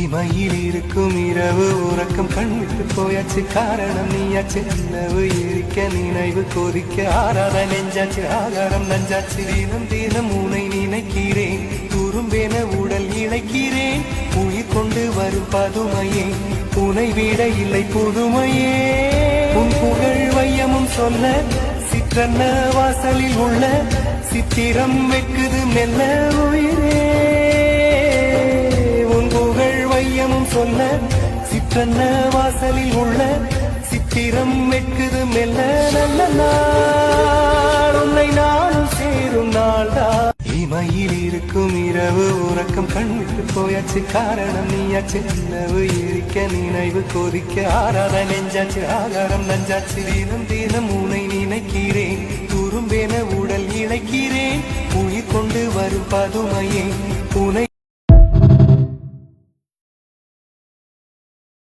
இமையில் இருக்கும் இரவு உறக்கம் கண்விட்டு போயாச்சு காரணம் நீயாச்சு நிலவு எரிக்க நினைவு கொதிக்க ஆறாத நெஞ்சாச்சு ஆகாரம் நஞ்சாச்சு தினம் தினம் உனை நினைக்கிறேன் துரும்பென உடல் இழைக்கிறேன் உயிர் கொண்டு வரும் பதுமையே உனை விட இல்லை புதுமையே உன் புகழ் வையமும் சொல்ல சிற்றன்ன வாசலில் உள்ள சித்திரம் வெக்குது மெல்ல உயிரே சொல்ல சிற்றன்ன வாசலில் உள்ள சித்திரம் வெக்குது மெல்ல நல்ல நாள் உன்னை நானும் சேரும் நாள்தான் இமையில் இருக்கும் இரவு உறக்கம் கண்விட்டு போயாச்சு காரணம் நீயாச்சு நிலவு எரிக்க நினைவு கொதிக்க ஆறாத நெஞ்சாச்சு ஆகாரம் நஞ்சாச்சு தினம் தினம் உனை நினைக்கிறேன் துரும்பென உடல் இழைக்கிறேன் உயிர் கொண்டு வரும் பதுமையே உனை